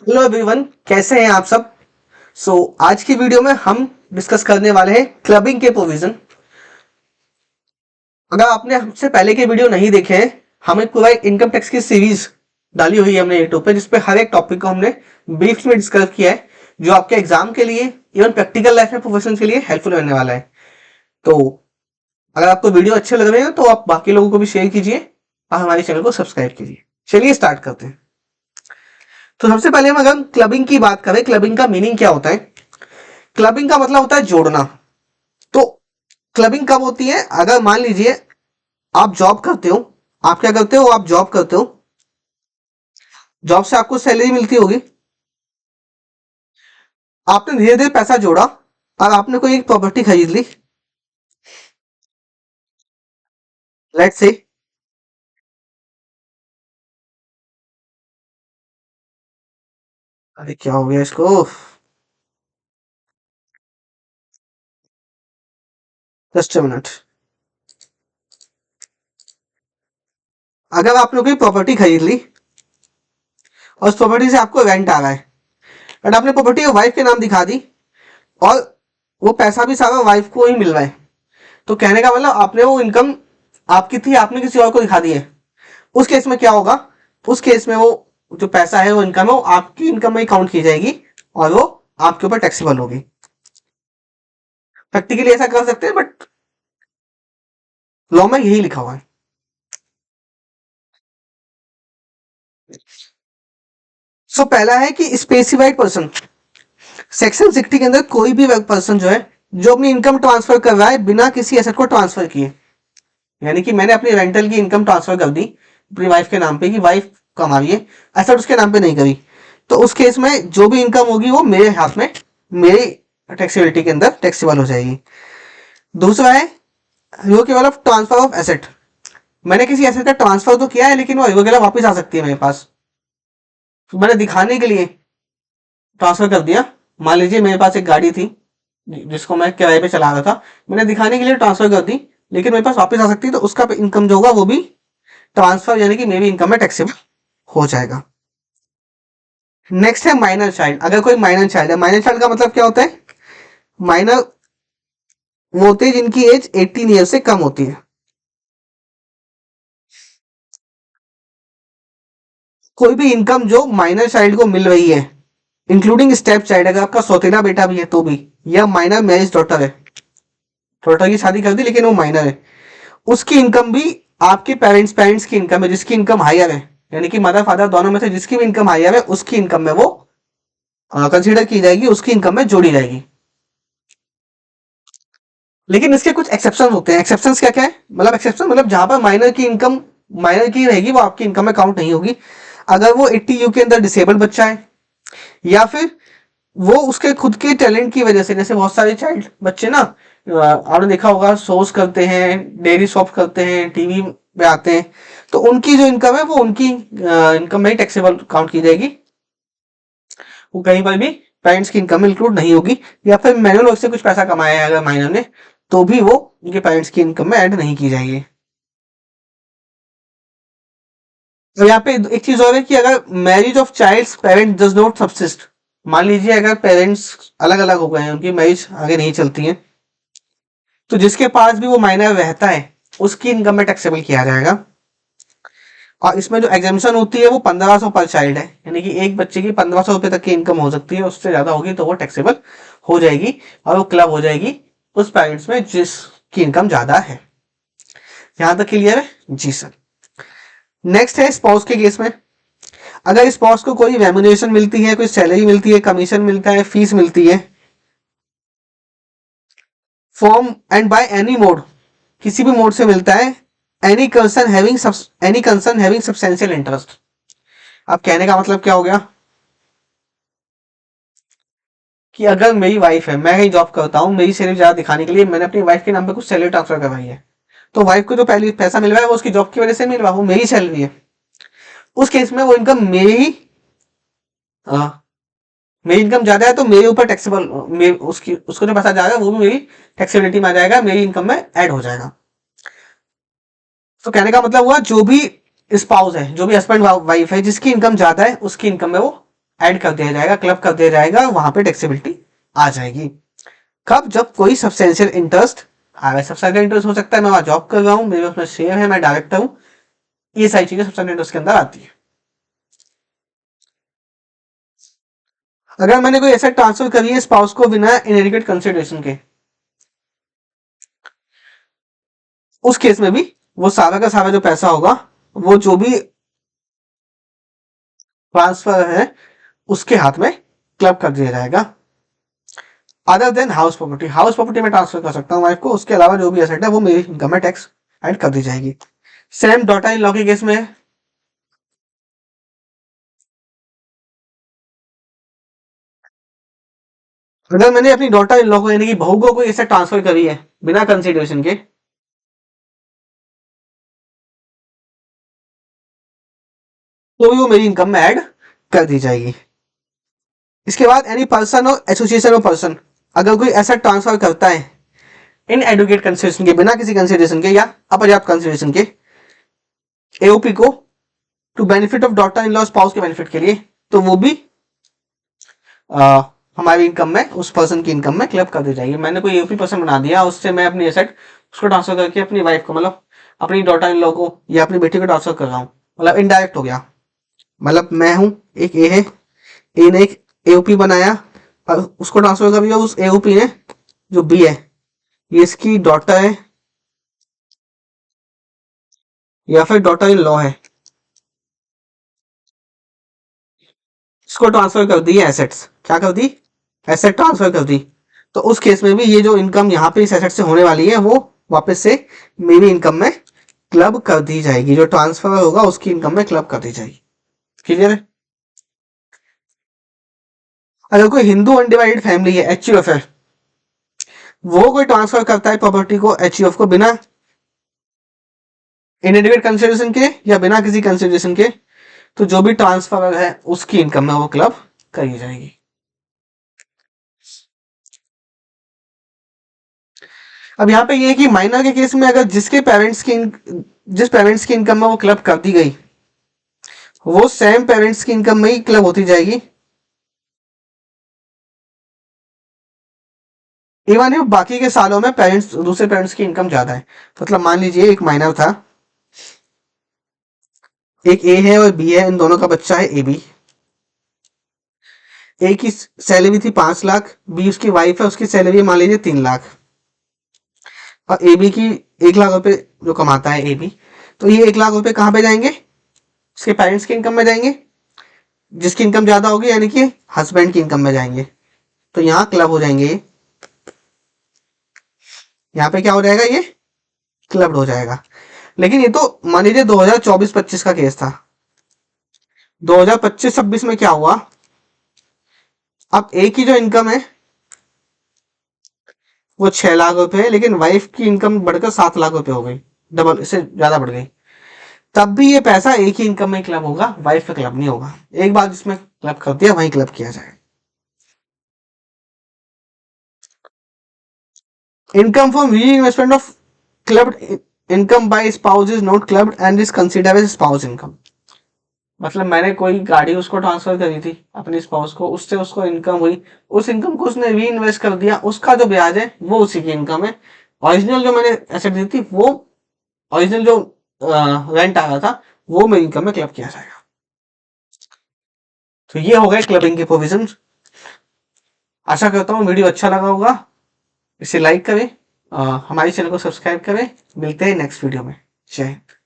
Hello everyone, कैसे हैं आप सब। आज की वीडियो में हम डिस्कस करने वाले हैं क्लबिंग के प्रोविजन। अगर आपने हमसे पहले के वीडियो नहीं देखे हैं, हमें पूरा एक इनकम टैक्स की सीरीज डाली हुई है हमने यूट्यूब पे, जिसपे हर एक टॉपिक को हमने ब्रीफ में डिस्कस किया है, जो आपके एग्जाम के लिए, इवन प्रैक्टिकल लाइफ में प्रोफेशन के लिए हेल्पफुल होने वाला है। तो अगर आपको वीडियो अच्छे लग रहे हैं तो आप बाकी लोगों को भी शेयर कीजिए और हमारे चैनल को सब्सक्राइब कीजिए। चलिए स्टार्ट करते हैं। तो सबसे पहले हम अगर क्लबिंग की बात करें, क्लबिंग का मीनिंग क्या होता है। क्लबिंग का मतलब होता है जोड़ना। तो क्लबिंग कब होती है, अगर मान लीजिए आप जॉब करते हो। आप क्या करते हो, आप जॉब करते हो, जॉब से आपको सैलरी मिलती होगी। आपने धीरे धीरे पैसा जोड़ा और आपने कोई एक प्रॉपर्टी खरीद ली। लेट्स से अरे क्या हो गया इसको, जस्ट अ मिनट। अगर आपने कोई प्रॉपर्टी खरीद ली और उस प्रॉपर्टी से आपको रेंट आ रहा है, बट आपने प्रॉपर्टी वाइफ के नाम दिखा दी और वो पैसा भी सारा वाइफ को ही मिल रहा है, तो कहने का मतलब आपने वो इनकम आपकी थी, आपने किसी और को दिखा दी है। उस केस में क्या होगा, उस केस में वो जो पैसा है, वो इनकम है, वो आपकी इनकम में काउंट की जाएगी और वो आपके ऊपर टैक्सेबल होगी। प्रैक्टिकली ऐसा कर सकते हैं, बट लॉ में यही लिखा हुआ है। पहला है कि स्पेसिफाइड पर्सन। सेक्शन 60 के अंदर कोई भी पर्सन जो है, जो अपनी इनकम ट्रांसफर कर रहा है बिना किसी एसेट को ट्रांसफर किए, यानी कि मैंने अपनी रेंटल की इनकम ट्रांसफर कर दी अपनी वाइफ के नाम पे कि वाइफ कमा रही है, एसेट उसके नाम पे नहीं करी, तो उस केस में जो भी इनकम होगी वो मेरे हाथ में, मेरी टैक्सेबिलिटी के अंदर टैक्सेबल हो जाएगी। दूसरा है revocable of transfer of asset. मैंने किसी एसेट का ट्रांसफर तो किया है, लेकिन वो रिवोकेबल वापस आ सकती है मेरे पास। तो मैंने दिखाने के लिए ट्रांसफर कर दिया। मान लीजिए मेरे पास एक गाड़ी थी जिसको मैं किराए पे चला रहा था, मैंने दिखाने के लिए ट्रांसफर कर दी, लेकिन मेरे पास वापस आ सकती है, तो उसका इनकम जो होगा वो भी ट्रांसफर यानी कि मेरी इनकम में टैक्सेबल हो जाएगा। नेक्स्ट है माइनर चाइल्ड। अगर कोई माइनर चाइल्ड है, माइनर चाइल्ड का मतलब क्या होता है, माइनर वो होते हैं जिनकी एज 18 ईयर से कम होती है। कोई भी इनकम जो माइनर चाइल्ड को मिल रही है, इंक्लूडिंग स्टेप चाइल्ड, अगर आपका सौतेला बेटा भी है तो भी, या माइनर मैरिज डॉटर है, डॉटर की शादी कर दी लेकिन वो माइनर है, उसकी इनकम भी आपके पेरेंट्स पेरेंट्स की इनकम है, जिसकी इनकम हायर है, यानी कि मदर फादर दोनों में से जिसकी भी इनकम हायर है, उसकी इनकम में वो कंसीडर की जाएगी, उसकी इनकम में जोड़ी जाएगी। लेकिन इसके कुछ एक्सेप्शन होते हैं। एक्सेप्शन क्या क्या है, मतलब एक्सेप्शन मतलब जहां पर माइनर की इनकम माइनर की रहेगी, वो आपकी इनकम में काउंट नहीं होगी। अगर वो 80 यू के अंदर डिसेबल बच्चा है, या फिर वो उसके खुद के टैलेंट की वजह से, जैसे बहुत सारे चाइल्ड बच्चे ना, आपने देखा होगा, शोज करते हैं, डेयरी शॉप करते हैं, टीवी पे आते हैं, तो उनकी जो इनकम है वो उनकी इनकम में ही टैक्सेबल काउंट की जाएगी, वो कहीं पर भी पेरेंट्स की इनकम में इंक्लूड नहीं होगी। या फिर मैनुअल से कुछ पैसा कमाया है अगर माइनर ने, तो भी वो उनके पेरेंट्स की इनकम में ऐड नहीं की जाएगी। तो यहाँ पे एक चीज और है कि अगर marriage of child parent does not subsist, मान लीजिए अगर पेरेंट्स अलग अलग हो गए हैं, उनकी मैरिज आगे नहीं चलती है, तो जिसके पास भी वो माइनर रहता है उसकी इनकम में टैक्सेबल किया जाएगा। और इसमें जो एग्जामेशन होती है वो 1500 पर चाइल्ड है, यानी कि एक बच्चे की 1500 रुपए तक की इनकम हो सकती है, उससे ज्यादा होगी तो वो टैक्सेबल हो जाएगी और वो क्लब हो जाएगी उस पेरेंट्स में जिसकी इनकम ज्यादा है। यहां तक क्लियर है जी सर। नेक्स्ट है स्पाउस के केस में। अगर स्पाउस को कोई रेम्युनरेशन मिलती है, कोई सैलरी मिलती है, कमीशन मिलता है, फीस मिलती है, form and by any mode, किसी भी मोड से मिलता है, any concern having substantial interest. अब कहने का मतलब क्या हो गया कि अगर मेरी वाइफ है, मैं कहीं जॉब करता हूँ, मेरी सैलरी ज्यादा दिखाने के लिए मैंने अपनी वाइफ के नाम पे कुछ सैलरी ट्रांसफर करवाई है, तो वाइफ को जो पहले पैसा मिल रहा है वो उसकी जॉब की वजह से मिल रहा है, वो मेरी सैलरी है। उस केस में वो इनकम मेरी, मेरी इनकम ज्यादा है तो मेरे ऊपर टैक्सेबल, उसकी उसको जो पैसा जाएगा वो भी मेरी टैक्सेबिलिटी में आ जाएगा, मेरी इनकम में ऐड हो जाएगा। तो कहने का मतलब हुआ जो भी स्पाउस है, जो भी हस्बैंड वाइफ है, जिसकी इनकम ज्यादा है उसकी इनकम में वो ऐड कर दिया जाएगा, क्लब कर दिया जाएगा, वहां पे टैक्सेबिलिटी आ जाएगी। कब? जब कोई सब्सटेंशियल इंटरेस्ट आ रहा है। सब्सटेंशियल इंटरेस्ट हो सकता है मैं वहां जॉब कर रहा हूँ, मेरे उसमें शेयर है, मैं डायरेक्टर हूँ, ये सारी चीजें सब्सटेंशियल इंटरेस्ट के अंदर आती है। अगर मैंने कोई एसेट ट्रांसफर करी है स्पाउस को बिना इनहेरिटेड कंसिडरेशन के, उस केस में भी वो सारा का सारा जो पैसा होगा, वो जो भी ट्रांसफर है उसके हाथ में क्लब कर दिया जाएगा। Other than house property, house property में ट्रांसफर कर सकता हूँ वाइफ को, उसके अलावा जो भी एसेट है वो मेरी इनकम में टैक्स ऐड कर दी जाएगी। सेम डॉटर इन लॉ के केस में है। अगर मैंने अपनी डॉटर इन लॉ को यानी कि बहू को कोई एसेट ट्रांसफर करी है बिना कंसिडरेशन के, तो भी वो मेरी इनकम में ऐड कर दी जाएगी। इसके बाद एनी पर्सन और एसोसिएशन ऑफ पर्सन, अगर कोई एसेट ट्रांसफर करता है इन एडुकेट कंसिडरेशन के, बिना किसी कंसिडरेशन के या अपर्याप्त कंसिडरेशन के, एओपी को to benefit of daughter in law spouse के बेनिफिट के लिए, तो वो भी हमारी इनकम में, उस पर्सन की इनकम में क्लब कर दी जाएगी। मैंने कोई एओपी पर्सन बना दिया, उससे मैं अपनी एसेट उसको ट्रांसफर करके अपनी वाइफ को, मतलब अपनी डॉटर इन लॉ को या अपनी बेटी को ट्रांसफर कर रहा हूँ, मतलब इनडायरेक्ट हो गया। मतलब मैं हूं, एक ए है, ए ने एक एओपी बनाया और उसको ट्रांसफर कर दिया, उस एओपी ने जो बी है ये इसकी डॉटर है या फिर डॉटर इन लॉ है, इसको ट्रांसफर कर दी है एसेट्स, क्या कर दी? एसेट ट्रांसफर कर दी। तो उस केस में भी ये जो इनकम यहाँ पे इस एसेट से होने वाली है वो वापस से मेरी इनकम में क्लब कर दी जाएगी, जो ट्रांसफर होगा उसकी इनकम में क्लब कर दी जाएगी। क्लियर है? अगर कोई हिंदू अनडिवाइडेड फैमिली है, एचयूएफ है, वो कोई ट्रांसफर करता है प्रॉपर्टी को एचयूएफ को बिना इनएडिक्वेट कंसिडरेशन के या बिना किसी कंसिडरेशन के, तो जो भी ट्रांसफर है उसकी इनकम में वो क्लब करी जाएगी। अब यहाँ पे ये है कि माइनर के केस में अगर जिस पेरेंट्स की इनकम में वो क्लब कर दी गई, वो सेम पेरेंट्स की इनकम में ही क्लब होती जाएगी, इवन इफ बाकी के सालों में दूसरे पेरेंट्स की इनकम ज्यादा है। मतलब मान लीजिए एक माइनर था, एक ए है और बी है, इन दोनों का बच्चा है ए बी। ए की सैलरी थी 5 लाख, बी उसकी वाइफ है, उसकी सैलरी मान लीजिए 3 लाख, और ए बी की 1 लाख रुपए जो कमाता है ए बी, तो ये 1 लाख रुपए कहाँ पे जाएंगे? उसके पेरेंट्स की इनकम में जाएंगे, जिसकी इनकम ज्यादा होगी यानी कि हस्बैंड की इनकम में जाएंगे, तो यहाँ क्लब हो जाएंगे। यहाँ पे क्या हो जाएगा? ये क्लब्ड हो जाएगा। लेकिन ये तो मान लीजिए 2024-25 का केस था। 2025-26 में क्या हुआ? अब ए की जो इनकम है वो 6 लाख रुपए है, लेकिन वाइफ की इनकम बढ़कर 7 लाख रुपए हो गई, डबल, इससे ज्यादा बढ़ गई। तब भी ये पैसा एक ही इनकम में क्लब होगा, वाइफ का क्लब नहीं होगा। एक बार जिसमें क्लब कर दिया वहीं क्लब किया जाए। Income from reinvestment of clubbed income by spouse is not clubbed and is considered as spouse income. मतलब मैंने कोई गाड़ी उसको ट्रांसफर करी थी अपनी स्पाउस को, उससे उसको इनकम हुई, उस इनकम को उसने री इन्वेस्ट कर दिया, उसका जो ब्याज है वो उसी की इनकम है। ओरिजिनल जो मैंने एसेट दी थी, वो ओरिजिनल जो रेंट आ रहा था, वो मेरी इनकम में क्लब किया जाएगा। तो ये हो गए क्लबिंग के प्रोविजन। आशा करता हूँ वीडियो अच्छा लगा होगा, इसे लाइक करें, हमारे चैनल को सब्सक्राइब करें। मिलते हैं नेक्स्ट वीडियो में। जय हिंद।